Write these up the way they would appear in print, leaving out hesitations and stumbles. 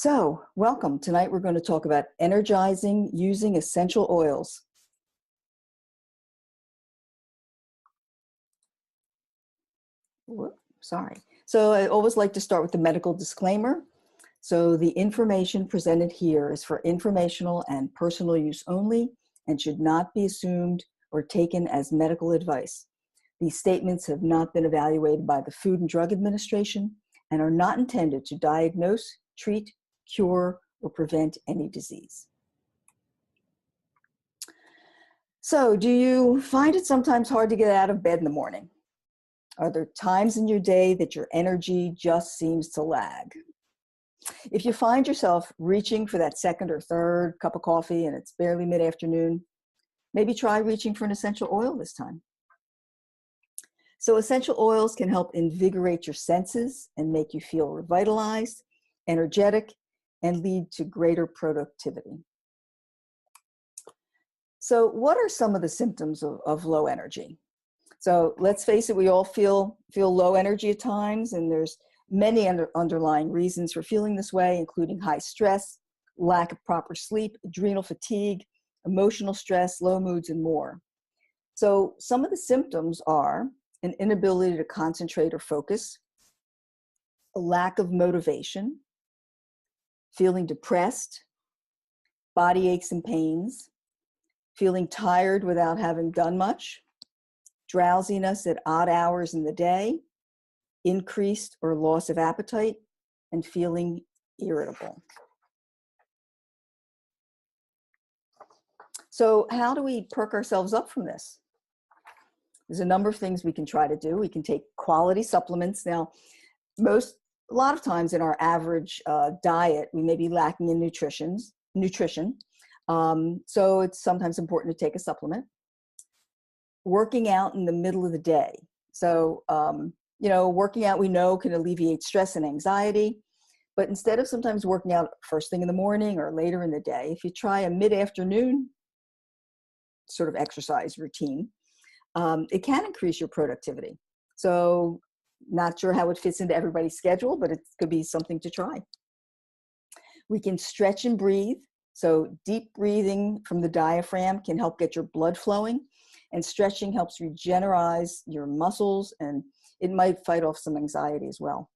So, welcome. Tonight we're going to talk about energizing using essential oils. Sorry. So, I always like to start with the medical disclaimer. So, the information presented here is for informational and personal use only and should not be assumed or taken as medical advice. These statements have not been evaluated by the Food and Drug Administration and are not intended to diagnose, treat, cure, or prevent any disease. So, do you find it sometimes hard to get out of bed in the morning? Are there times in your day that your energy just seems to lag? If you find yourself reaching for that second or third cup of coffee and it's barely mid-afternoon, maybe try reaching for an essential oil this time. So essential oils can help invigorate your senses and make you feel revitalized, energetic, and lead to greater productivity. So what are some of the symptoms of low energy? So let's face it, we all feel low energy at times, and there's many underlying reasons for feeling this way, including high stress, lack of proper sleep, adrenal fatigue, emotional stress, low moods, and more. So some of the symptoms are an inability to concentrate or focus, a lack of motivation, feeling depressed, body aches and pains, feeling tired without having done much, drowsiness at odd hours in the day, increased or loss of appetite, and feeling irritable. So how do we perk ourselves up from this? There's a number of things we can try to do. We can take quality supplements. Now, a lot of times in our average diet, we may be lacking in nutrition. So it's sometimes important to take a supplement. Working out in the middle of the day. So, working out we know can alleviate stress and anxiety, but instead of sometimes working out first thing in the morning or later in the day, if you try a mid-afternoon sort of exercise routine, it can increase your productivity. So not sure how it fits into everybody's schedule, but it could be something to try. We can stretch and breathe. So deep breathing from the diaphragm can help get your blood flowing, and stretching helps regenerate your muscles, and it might fight off some anxiety as well.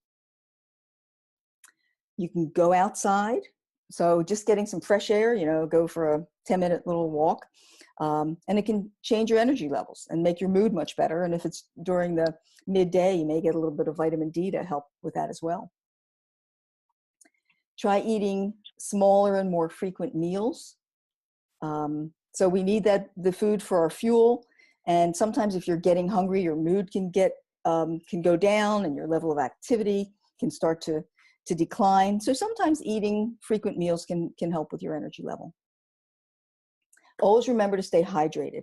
You can go outside. So just getting some fresh air, go for a 10-minute little walk. And it can change your energy levels and make your mood much better. And if it's during the midday, you may get a little bit of vitamin D to help with that as well. Try eating smaller and more frequent meals. So we need the food for our fuel. And sometimes if you're getting hungry, your mood can go down and your level of activity can start to decline. So sometimes eating frequent meals can help with your energy level. Always remember to stay hydrated.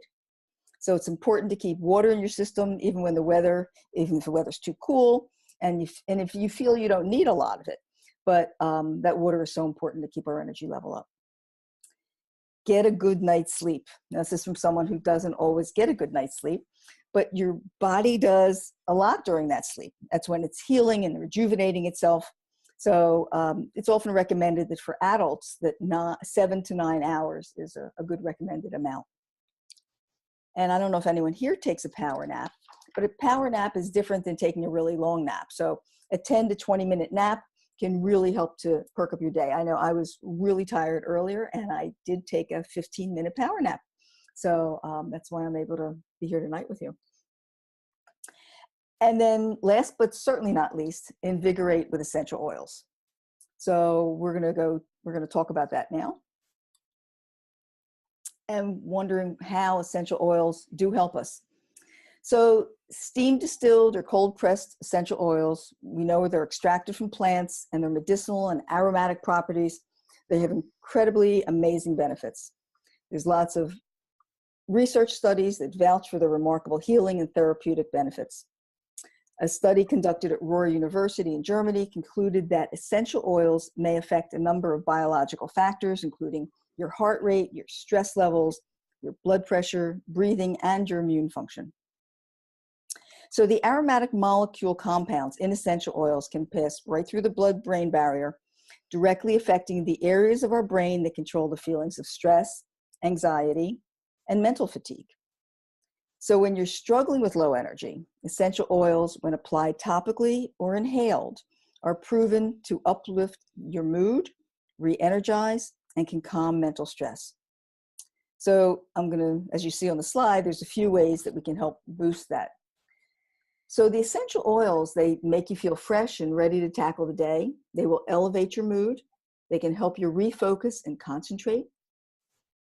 So it's important to keep water in your system, even if the weather's too cool, and if you feel you don't need a lot of it. But that water is so important to keep our energy level up. Get a good night's sleep. Now, this is from someone who doesn't always get a good night's sleep, but your body does a lot during that sleep. That's when it's healing and rejuvenating itself. So it's often recommended that for adults that 7 to 9 hours is a good recommended amount. And I don't know if anyone here takes a power nap, but a power nap is different than taking a really long nap. So a 10 to 20-minute nap can really help to perk up your day. I know I was really tired earlier, and I did take a 15-minute power nap. So that's why I'm able to be here tonight with you. And then last but certainly not least, invigorate with essential oils. So we're going to talk about that now. And wondering how essential oils do help us. So steam distilled or cold pressed essential oils, we know they're extracted from plants and their medicinal and aromatic properties. They have incredibly amazing benefits. There's lots of research studies that vouch for their remarkable healing and therapeutic benefits. A study conducted at Ruhr University in Germany concluded that essential oils may affect a number of biological factors, including your heart rate, your stress levels, your blood pressure, breathing, and your immune function. So the aromatic molecule compounds in essential oils can pass right through the blood-brain barrier directly affecting the areas of our brain that control the feelings of stress, anxiety, and mental fatigue. So when you're struggling with low energy, essential oils, when applied topically or inhaled, are proven to uplift your mood, re-energize, and can calm mental stress. So I'm going to, as you see on the slide, there's a few ways that we can help boost that. So the essential oils, they make you feel fresh and ready to tackle the day. They will elevate your mood. They can help you refocus and concentrate,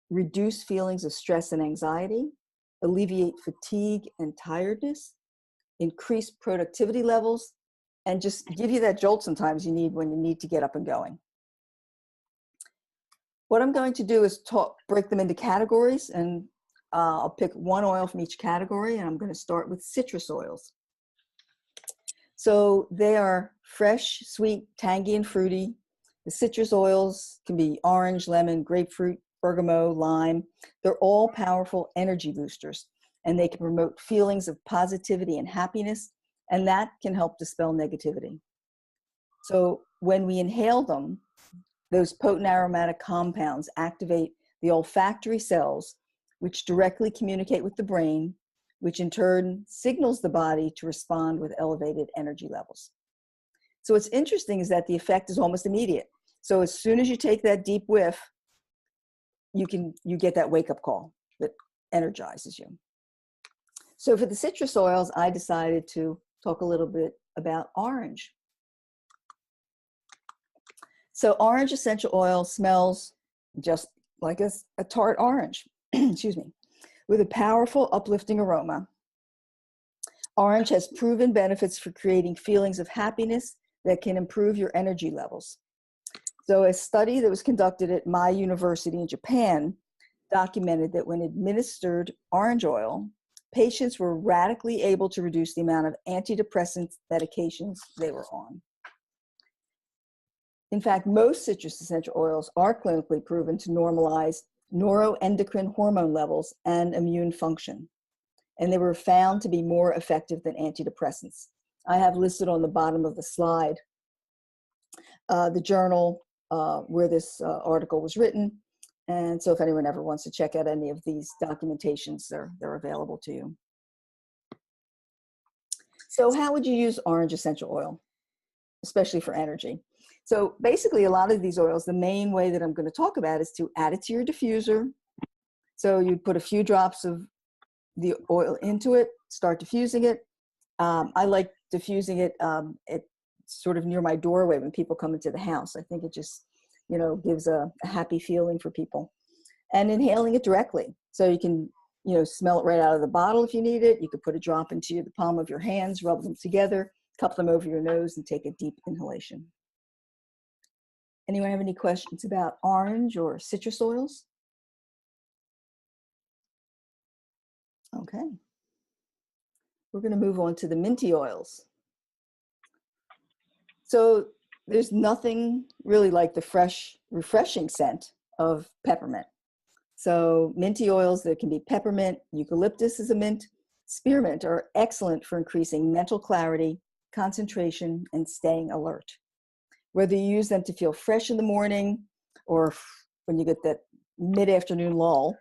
reduce feelings of stress and anxiety, alleviate fatigue and tiredness, increase productivity levels, and just give you that jolt sometimes you need when you need to get up and going. What I'm going to do is break them into categories, and I'll pick one oil from each category, and I'm going to start with citrus oils. So they are fresh, sweet, tangy, and fruity. The citrus oils can be orange, lemon, grapefruit, bergamot, lime. They're all powerful energy boosters, and they can promote feelings of positivity and happiness, and that can help dispel negativity. So when we inhale them, those potent aromatic compounds activate the olfactory cells, which directly communicate with the brain, which in turn signals the body to respond with elevated energy levels. So what's interesting is that the effect is almost immediate. So as soon as you take that deep whiff, you get that wake-up call that energizes you. So for the citrus oils, I decided to talk a little bit about orange. So orange essential oil smells just like a tart orange, excuse me, with a powerful uplifting aroma. Orange has proven benefits for creating feelings of happiness that can improve your energy levels. So a study that was conducted at my university in Japan documented that when administered orange oil, patients were radically able to reduce the amount of antidepressant medications they were on. In fact, most citrus essential oils are clinically proven to normalize neuroendocrine hormone levels and immune function, and they were found to be more effective than antidepressants. I have listed on the bottom of the slide the journal where this article was written, and so if anyone ever wants to check out any of these documentations, they're available to you. So how would you use orange essential oil, especially for energy? So basically, a lot of these oils, the main way that I'm going to talk about is to add it to your diffuser. So you put a few drops of the oil into it, start diffusing it. I like diffusing it sort of near my doorway when people come into the house. I think it just, gives a happy feeling for people. And inhaling it directly. So you can, smell it right out of the bottle if you need it. You could put a drop into the palm of your hands, rub them together, cup them over your nose, and take a deep inhalation. Anyone have any questions about orange or citrus oils? Okay. We're going to move on to the minty oils. So there's nothing really like the fresh, refreshing scent of peppermint. So minty oils that can be peppermint, eucalyptus is a mint, spearmint are excellent for increasing mental clarity, concentration, and staying alert. Whether you use them to feel fresh in the morning or when you get that mid-afternoon lull,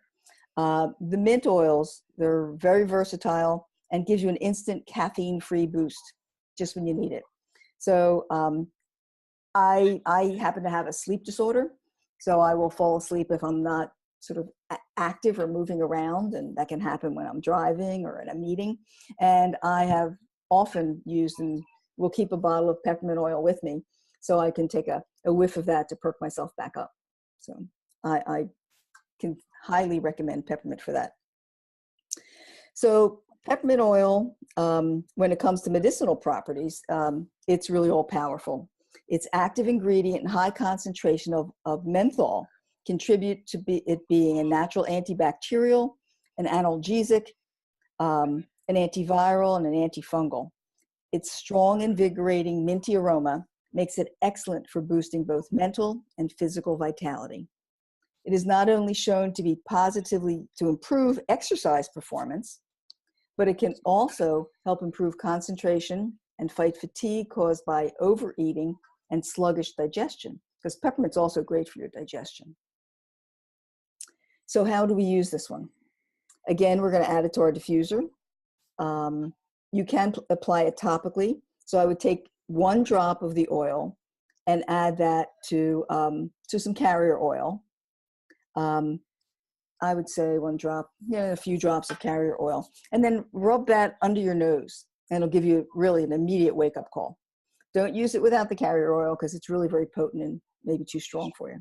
the mint oils, they're very versatile and gives you an instant caffeine-free boost just when you need it. So I happen to have a sleep disorder, so I will fall asleep if I'm not sort of active or moving around, and that can happen when I'm driving or in a meeting. And I have often used and will keep a bottle of peppermint oil with me so I can take a whiff of that to perk myself back up. So I can highly recommend peppermint for that. So peppermint oil, when it comes to medicinal properties, it's really all powerful. Its active ingredient and high concentration of menthol contribute to it being a natural antibacterial, an analgesic, an antiviral, and an antifungal. Its strong, invigorating, minty aroma makes it excellent for boosting both mental and physical vitality. It is not only shown to be positively to improve exercise performance, but it can also help improve concentration and fight fatigue caused by overeating and sluggish digestion. because peppermint's also great for your digestion. So how do we use this one? Again, we're going to add it to our diffuser. You can apply it topically. So I would take 1 drop of the oil and add that to some carrier oil. I would say 1 drop, a few drops of carrier oil, and then rub that under your nose, and it'll give you really an immediate wake-up call. Don't use it without the carrier oil because it's really very potent and maybe too strong for you.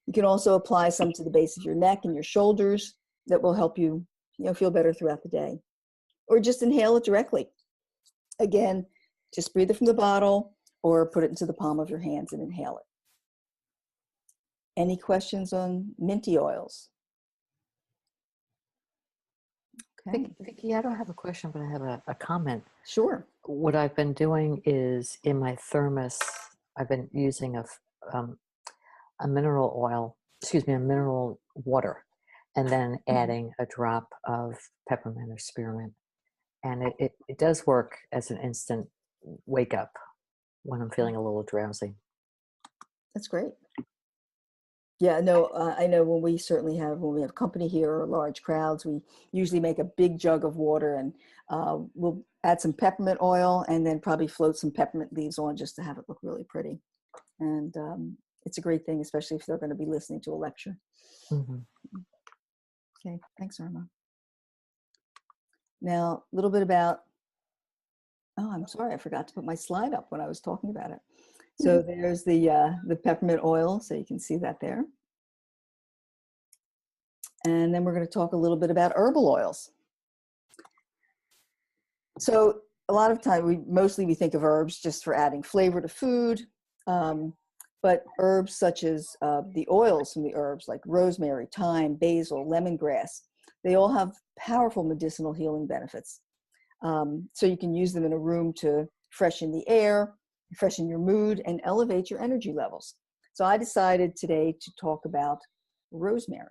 You can also apply some to the base of your neck and your shoulders. That will help you, feel better throughout the day. Or just inhale it directly. Again, just breathe it from the bottle or put it into the palm of your hands and inhale it. Any questions on minty oils? Okay. Vicki, I don't have a question, but I have a comment. Sure. What I've been doing is in my thermos, I've been using a mineral water, and then adding a drop of peppermint or spearmint. And it does work as an instant wake up when I'm feeling a little drowsy. That's great. Yeah, no, I know when we have company here or large crowds, we usually make a big jug of water, and we'll add some peppermint oil and then probably float some peppermint leaves on just to have it look really pretty. And it's a great thing, especially if they're going to be listening to a lecture. Mm-hmm. Okay, thanks, Irma. Now, a little bit about, I'm sorry, I forgot to put my slide up when I was talking about it. So there's the peppermint oil, so you can see that there. And then we're going to talk a little bit about herbal oils. So a lot of time, we think of herbs just for adding flavor to food, but herbs such as the oils from the herbs like rosemary, thyme, basil, lemongrass, they all have powerful medicinal healing benefits. So you can use them in a room to freshen the air, freshen your mood, and elevate your energy levels. So I decided today to talk about rosemary.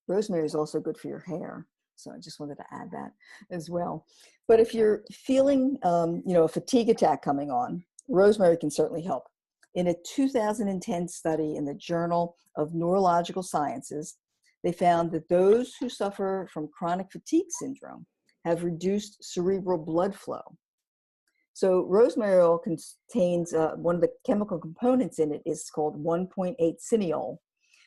Rosemary is also good for your hair, so I just wanted to add that as well. But if you're feeling, a fatigue attack coming on, rosemary can certainly help. In a 2010 study in the Journal of Neurological Sciences, they found that those who suffer from chronic fatigue syndrome have reduced cerebral blood flow. So rosemary oil contains one of the chemical components in it is called 1.8 cineol,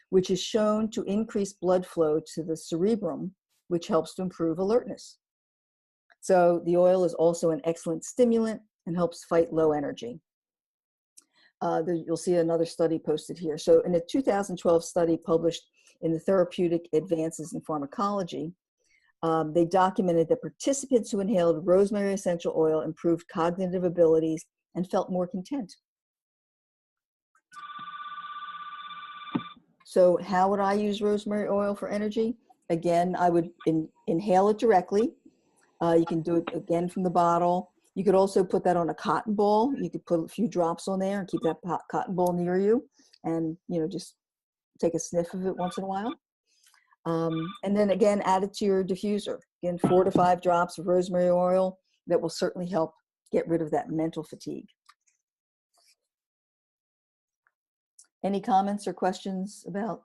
which is shown to increase blood flow to the cerebrum, which helps to improve alertness. So the oil is also an excellent stimulant and helps fight low energy. You'll see another study posted here. So in a 2012 study published in the Therapeutic Advances in Pharmacology, they documented that participants who inhaled rosemary essential oil improved cognitive abilities and felt more content. So how would I use rosemary oil for energy? Again, I would inhale it directly. You can do it again from the bottle. You could also put that on a cotton ball. You could put a few drops on there and keep that cotton ball near you, and just take a sniff of it once in a while. And then again, add it to your diffuser. Again, 4 to 5 drops of rosemary oil. That will certainly help get rid of that mental fatigue. Any comments or questions about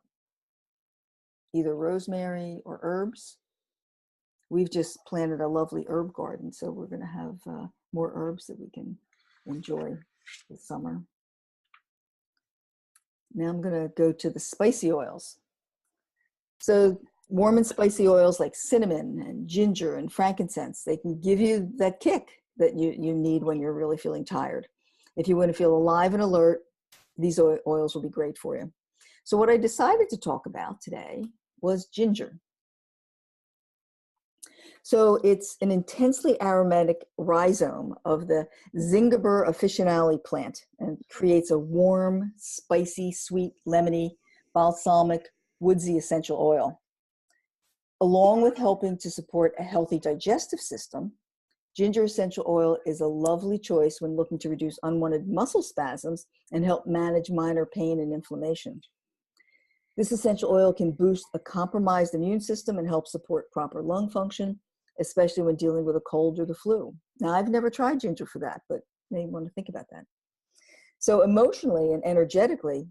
either rosemary or herbs? We've just planted a lovely herb garden, so we're going to have more herbs that we can enjoy this summer. Now I'm going to go to the spicy oils. So warm and spicy oils like cinnamon and ginger and frankincense, they can give you that kick that you need when you're really feeling tired. If you want to feel alive and alert, these oils will be great for you. So what I decided to talk about today was ginger. So it's an intensely aromatic rhizome of the Zingiber officinale plant, and creates a warm, spicy, sweet, lemony, balsamic, woodsy essential oil. Along with helping to support a healthy digestive system, ginger essential oil is a lovely choice when looking to reduce unwanted muscle spasms and help manage minor pain and inflammation. This essential oil can boost a compromised immune system and help support proper lung function, especially when dealing with a cold or the flu. Now, I've never tried ginger for that, but you may want to think about that. So emotionally and energetically,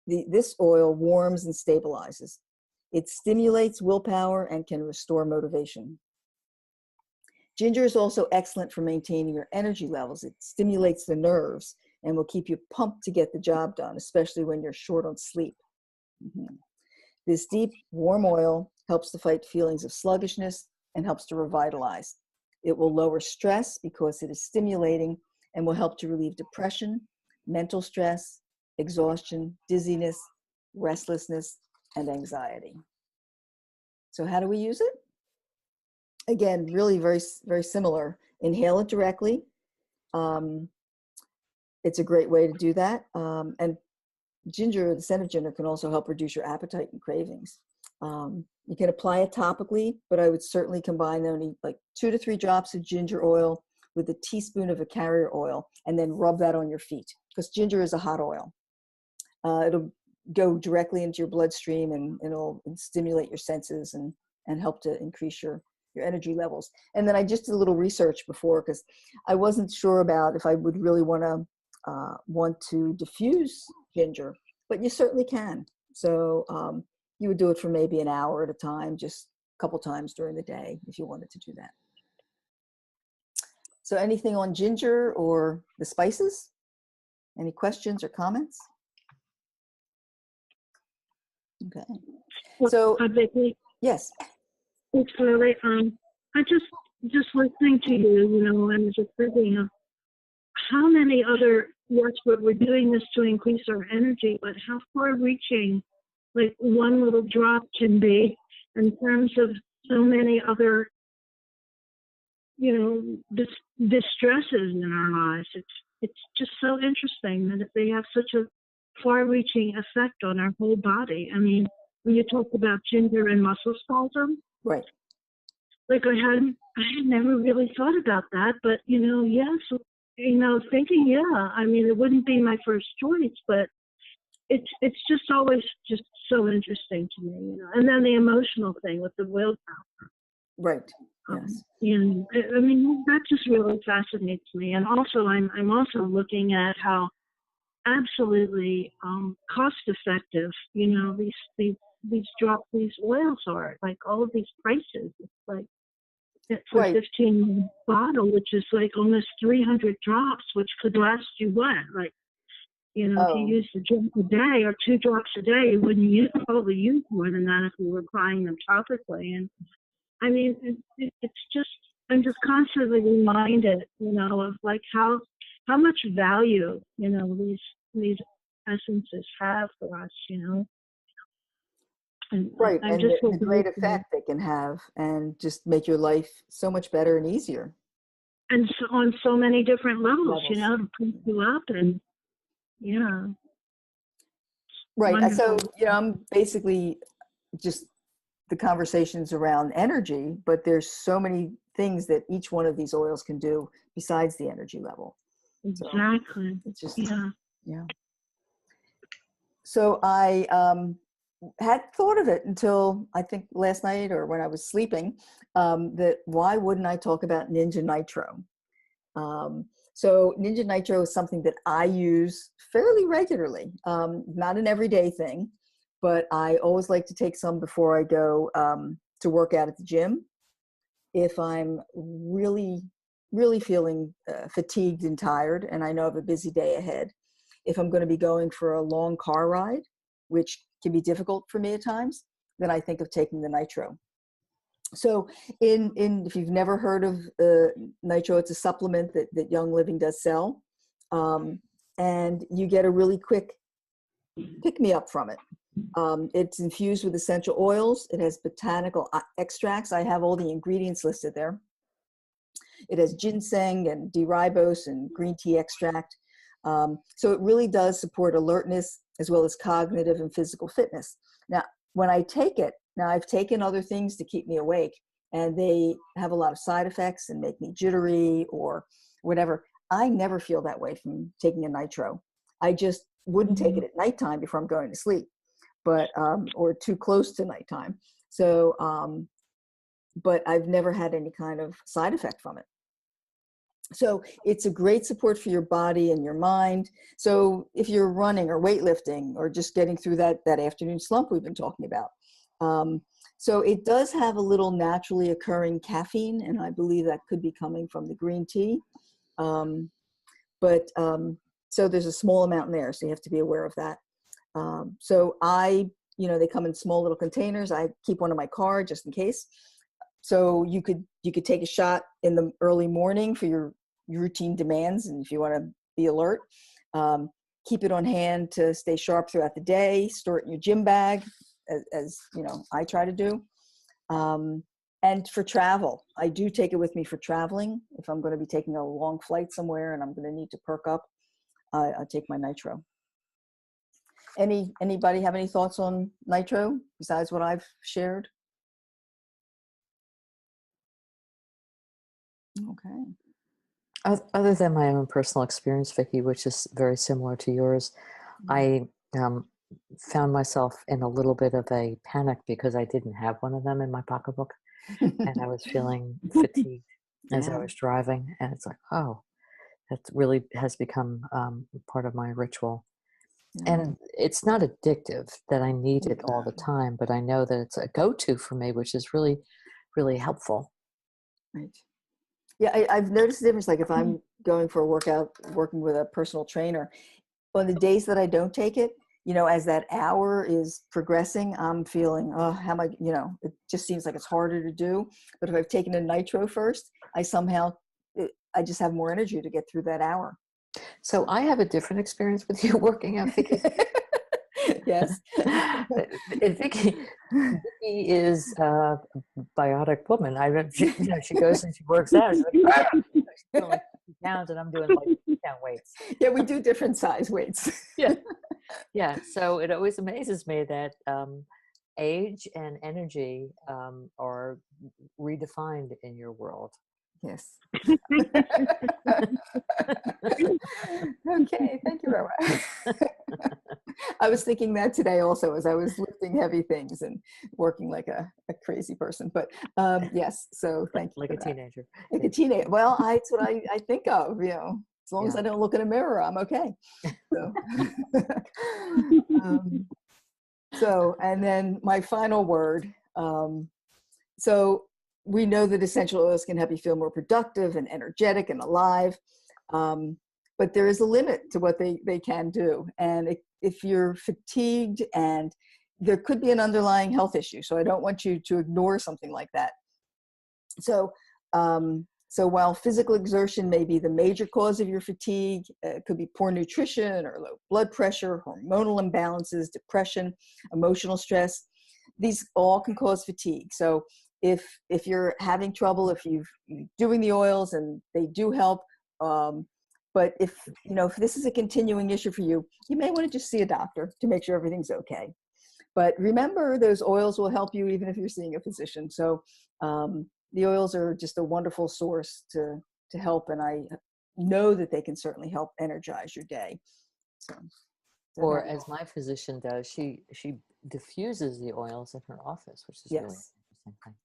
this oil warms and stabilizes. It stimulates willpower and can restore motivation. Ginger is also excellent for maintaining your energy levels. It stimulates the nerves and will keep you pumped to get the job done, especially when you're short on sleep. This deep, warm oil helps to fight feelings of sluggishness and helps to revitalize. It will lower stress because it is stimulating and will help to relieve depression, mental stress, exhaustion, dizziness, restlessness, and anxiety. So how do we use it? Again, really very, very similar. Inhale it directly. It's a great way to do that. And ginger, the scent of ginger, can also help reduce your appetite and cravings. You can apply it topically, but I would certainly combine only like 2 to 3 drops of ginger oil with a teaspoon of a carrier oil, and then rub that on your feet, because ginger is a hot oil. It'll go directly into your bloodstream, and it'll stimulate your senses and help to increase your energy levels. And then I just did a little research before, because I wasn't sure about if I would really want to diffuse ginger, but you certainly can. So you would do it for maybe an hour at a time, just a couple times during the day if you wanted to do that. So anything on ginger or the spices? Any questions or comments? Okay. So, Vicki, yes. it's really, I just listening to you, you know, and just thinking of how many other, yes, we're doing this to increase our energy, but how far reaching, like one little drop can be in terms of so many other, you know, distresses in our lives. It's just so interesting that they have such a far-reaching effect on our whole body. I mean, when you talk about ginger and muscle spasm, Right. like I had never really thought about that, but you know, yes, you know, thinking, yeah, I mean, it wouldn't be my first choice, but it's just always just so interesting to me, you know. And then the emotional thing with the willpower. Right. Yes. And I mean, that just really fascinates me. And also, I'm also looking at how absolutely cost effective, you know, these oils are. Like all of these prices, it's like for Right. 15 bottle, which is like almost 300 drops, which could last you what, like, you know, if you use a drop a day or 2 drops a day, you wouldn't probably use more than that if you were applying them topically. And I mean, it's just, I'm just constantly reminded, you know, of like how much value, you know, these essences have for us, you know. And Right. I'm And just the great effect they can have, and just make your life so much better and easier. And so on so many different levels, you know, to pump you up and, yeah. Right. Wonderful. So, you know, I'm basically just the conversations around energy, but there's so many things that each one of these oils can do besides the energy level. Exactly. So it's just, yeah. So I had thought of it until I think last night or when I was sleeping, that why wouldn't I talk about Ninja Nitro? So Ninja Nitro is something that I use fairly regularly, not an everyday thing, but I always like to take some before I go to work out at the gym. If I'm really, really feeling fatigued and tired, and I know I have a busy day ahead, if I'm going to be going for a long car ride, which can be difficult for me at times, then I think of taking the Nitro. So if you've never heard of Nitro, it's a supplement that Young Living does sell. And you get a really quick pick-me-up from it. It's infused with essential oils. It has botanical extracts. I have all the ingredients listed there. It has ginseng and D-ribose and green tea extract. So it really does support alertness as well as cognitive and physical fitness. Now, when I take it, now I've taken other things to keep me awake, and they have a lot of side effects and make me jittery or whatever. I never feel that way from taking a Nitro. I just wouldn't take it at nighttime before I'm going to sleep, but or too close to nighttime. So, but I've never had any kind of side effect from it. So it's a great support for your body and your mind. So if you're running or weightlifting or just getting through that afternoon slump we've been talking about. So it does have a little naturally occurring caffeine, and I believe that could be coming from the green tea. So there's a small amount in there, so you have to be aware of that. So they come in small little containers. I keep one in my car just in case. So you could take a shot in the early morning for your routine demands, and if you want to be alert, keep it on hand to stay sharp throughout the day. Store it in your gym bag, as I try to do. And for travel, I do take it with me for traveling. If I'm going to be taking a long flight somewhere and I'm going to need to perk up, I take my nitro. Anybody have any thoughts on nitro besides what I've shared? Okay. Other than my own personal experience, Vicki, which is very similar to yours, I found myself in a little bit of a panic because I didn't have one of them in my pocketbook, and I was feeling fatigued as I was driving, and it's like, oh, that really has become part of my ritual. And it's not addictive that I need it all the time, but I know that it's a go-to for me, which is really, really helpful. Right. Yeah, I've noticed the difference. Like if I'm going for a workout, working with a personal trainer, on the days that I don't take it, as that hour is progressing, I'm feeling, oh, how am I, it just seems like it's harder to do. But if I've taken a nitro first, I just have more energy to get through that hour. So I have a different experience with you working out, Vicki. Yes. Vicki is a biotic woman. She goes and she works out. She's like, she's doing like 50 pounds, and I'm doing like 50 pound weights. Yeah, we do different size weights. Yeah. So it always amazes me that age and energy are redefined in your world. Yes. Okay, thank you very much. I was thinking that today also as I was lifting heavy things and working like a crazy person. But yes, so thank you. Like a teenager. Like a teenager. Well, that's what I think of, as long as I don't look in a mirror, I'm okay. So, and then my final word. So we know that essential oils can help you feel more productive and energetic and alive. But there is a limit to what they can do. And if you're fatigued, and there could be an underlying health issue. So I don't want you to ignore something like that. So while physical exertion may be the major cause of your fatigue, it could be poor nutrition or low blood pressure, hormonal imbalances, depression, emotional stress. These all can cause fatigue. So if you're having trouble, if you're doing the oils and they do help, but if this is a continuing issue for you, you may want to just see a doctor to make sure everything's okay. But remember, those oils will help you even if you're seeing a physician. So the oils are just a wonderful source to help, and I know that they can certainly help energize your day. Or as my physician does, she diffuses the oils in her office, which is really interesting.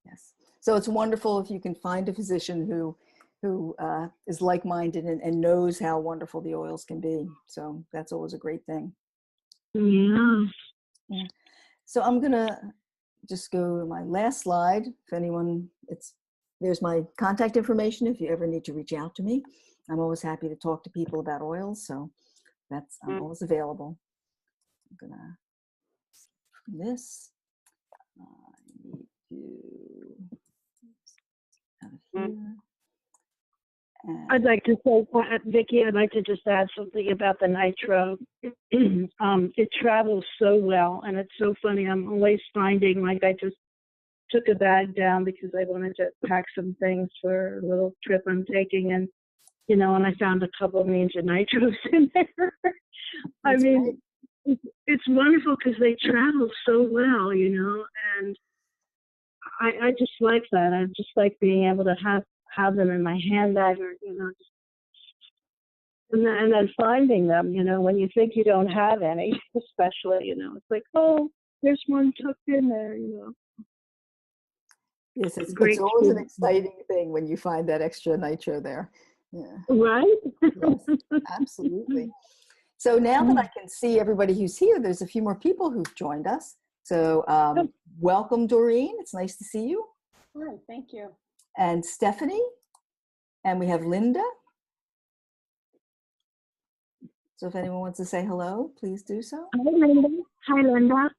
Yes. So it's wonderful if you can find a physician who is like-minded and knows how wonderful the oils can be. So that's always a great thing. Yeah. So I'm gonna just go to my last slide. If anyone, there's my contact information if you ever need to reach out to me. I'm always happy to talk to people about oils, so I'm always available. I'm gonna this. I need to out of here. I'd like to say, Vicki, I'd like to just add something about the nitro. It travels so well, and it's so funny. I'm always finding, like, I just took a bag down because I wanted to pack some things for a little trip I'm taking, and and I found a couple of Ninja Nitros in there. I mean, it's wonderful because they travel so well, and I just like that. I just like being able to have them in my handbag, or and then finding them, when you think you don't have any, especially, it's like, oh, there's one tucked in there, Yes, it's always an exciting thing when you find that extra nitro there. Yeah. Right? Yes, absolutely. So now that I can see everybody who's here, there's a few more people who've joined us. So welcome, Doreen. It's nice to see you. Hi, thank you. And Stephanie. And we have Linda. So if anyone wants to say hello, please do so. Hi, Linda. Hi, Linda.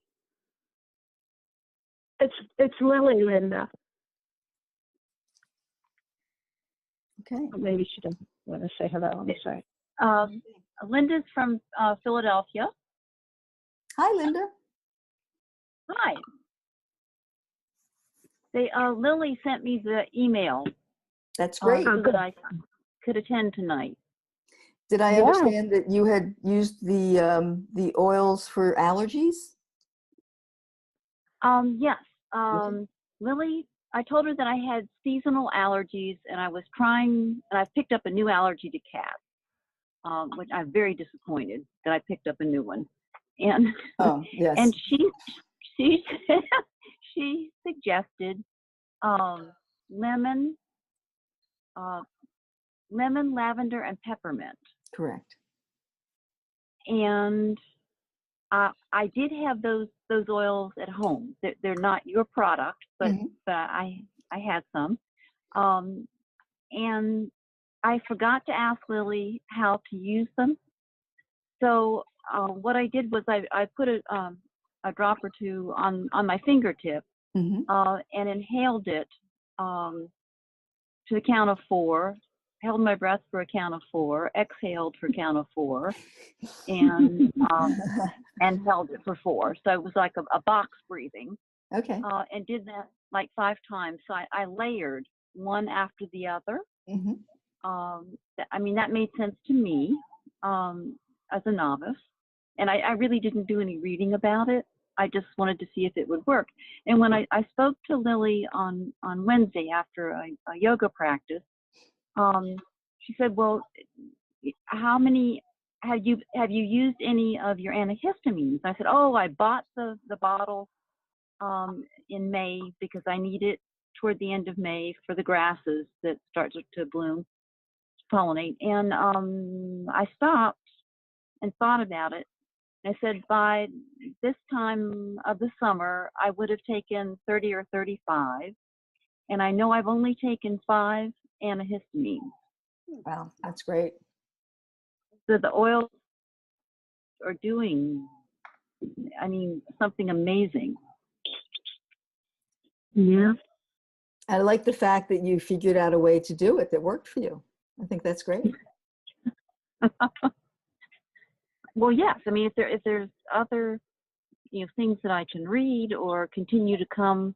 It's Lily, Linda. Okay. Or maybe she doesn't want to say hello. I'm sorry. Linda's from Philadelphia. Hi, Linda. Hi. Lily sent me the email That's great. so that I could attend tonight. Did I understand that you had used the oils for allergies? Yes. Lily, I told her that I had seasonal allergies, and I was trying, and I picked up a new allergy to cats, which I'm very disappointed that I picked up a new one. And Oh, yes. and she suggested lemon, lavender, and peppermint. Correct. And I did have those oils at home. They're not your product, but I had some. And I forgot to ask Lily how to use them. So what I did was I put a drop or two on my fingertip and inhaled it to the count of 4. Held my breath for a count of 4, exhaled for a count of 4, and held it for 4. So it was like a box breathing. Okay. And did that like 5 times. So I layered one after the other. I mean, that made sense to me as a novice. And I really didn't do any reading about it. I just wanted to see if it would work. And when I spoke to Lily on Wednesday after a yoga practice, she said, well, how many have you used any of your antihistamines? I said, oh, I bought the bottle in May because I need it toward the end of May for the grasses that start to bloom, to pollinate. And I stopped and thought about it. I said, by this time of the summer, I would have taken 30 or 35. And I know I've only taken 5 antihistamines. Wow, that's great. So the oils are doing, I mean, something amazing. Yeah. I like the fact that you figured out a way to do it that worked for you. I think that's great. Well, yes. I mean, if there's other, things that I can read or continue to come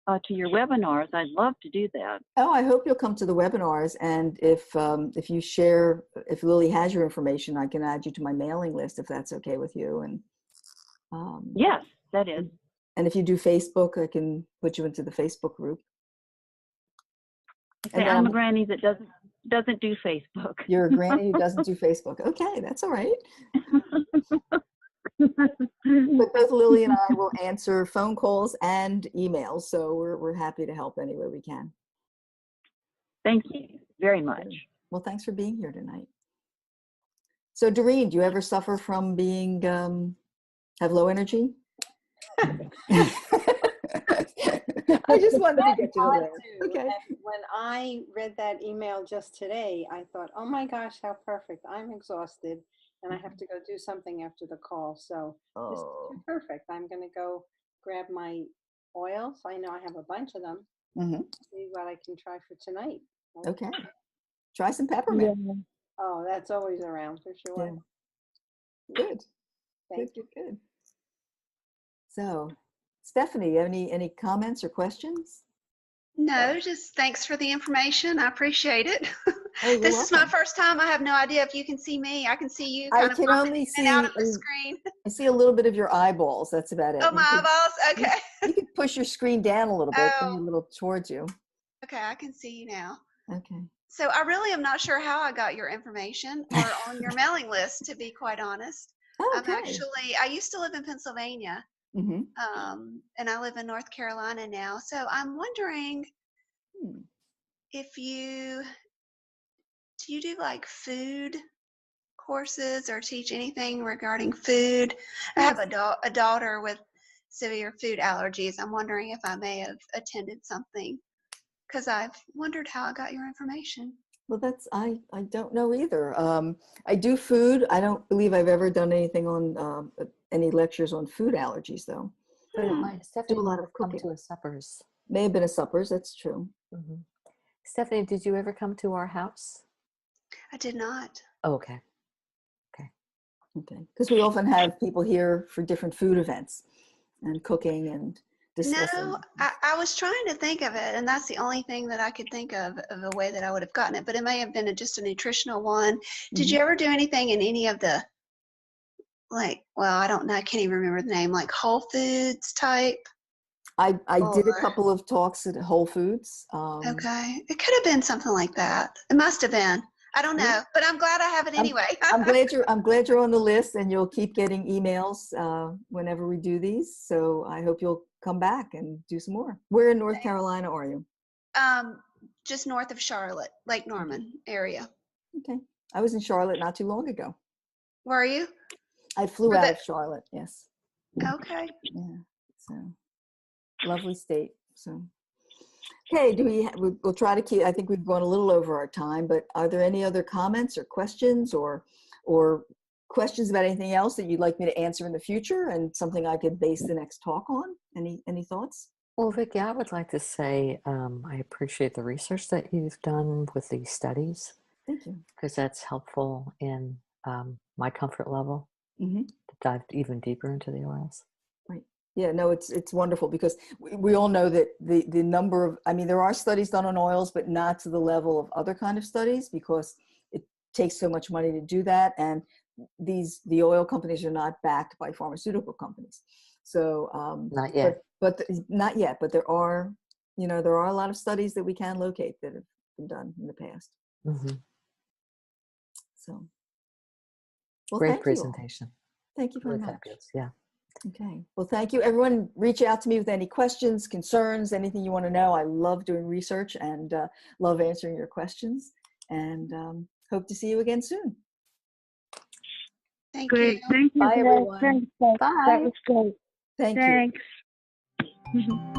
to your webinars, I'd love to do that. Oh, I hope you'll come to the webinars. And if you share, if Lily has your information, I can add you to my mailing list if that's okay with you. And yes, that is. And if you do Facebook, I can put you into the Facebook group. Okay, I'm a granny that doesn't do Facebook. You're a granny who doesn't do Facebook. Okay, that's all right. But both Lily and I will answer phone calls and emails, so we're happy to help any way we can. Thank you very much. Well, thanks for being here tonight. So Doreen, do you ever suffer from being have low energy? I just wanted to get you to laugh. Okay. And when I read that email just today, I thought, oh my gosh, how perfect. I'm exhausted and I have to go do something after the call. So this is too perfect. I'm going to go grab my oils. I know I have a bunch of them. See what I can try for tonight. Okay. Try some peppermint. Yeah. Oh, that's always around for sure. Yeah. Good. Good. So, Stephanie, you have any comments or questions? No, just thanks for the information. I appreciate it. Oh, This is my welcome. first time. I have no idea if you can see me. I can see you I kind of can only in and out of the screen. I see a little bit of your eyeballs. That's about it. Oh, my eyeballs? Okay. You could push your screen down a little bit, bring it a Oh. little towards you. Okay, I can see you now. Okay. So I really am not sure how I got your information or on your mailing list, to be quite honest. Okay. I used to live in Pennsylvania, and I live in North Carolina now. So I'm wondering if you do you do like food courses or teach anything regarding food? I have a daughter with severe food allergies. I'm wondering if I may have attended something because I've wondered how I got your information. Well, I don't know either. I do food. I don't believe I've ever done anything on any lectures on food allergies, though. But Stephanie do a lot of come cooking. to a suppers. May have been a suppers. That's true. Mm-hmm. Stephanie, did you ever come to our house? I did not. Oh, okay. Okay. Because we often have people here for different food events and cooking and discussing. No, I was trying to think of it, and that's the only thing that I could think of a way that I would have gotten it. But it may have been just a nutritional one. Did you ever do anything in any of the, like, well, I don't know, I can't even remember the name, like Whole Foods type? I did a couple of talks at Whole Foods. Okay. It could have been something like that. It must have been. I don't know, but I'm glad I have it anyway. I'm glad you're on the list, and you'll keep getting emails whenever we do these. So I hope you'll come back and do some more. Where in North Carolina are you? Just north of Charlotte, Lake Norman area. Okay. I was in Charlotte not too long ago. Where are you? I flew out of Charlotte. Yes. Okay. Yeah. So lovely state. So. Okay, we'll try to keep, I think we've gone a little over our time, but are there any other comments or questions or questions about anything else that you'd like me to answer in the future and something I could base the next talk on? Any thoughts? Well, Vicki, I would like to say I appreciate the research that you've done with these studies. Thank you. Because that's helpful in my comfort level to dive even deeper into the oils. Right. Yeah, no, it's wonderful because we all know that the number of, I mean, there are studies done on oils, but not to the level of other kind of studies because it takes so much money to do that. And the oil companies are not backed by pharmaceutical companies. So, not yet. But not yet, but there are a lot of studies that we can locate that have been done in the past. So, well, great presentation. Thank you very much. Fabulous. Yeah. Okay. Well, thank you. Everyone, reach out to me with any questions, concerns, anything you want to know. I love doing research and love answering your questions. And hope to see you again soon. Thank Great. you. Thank you. Bye, everyone. Thanks. Bye. That was great. Thank you. Thanks.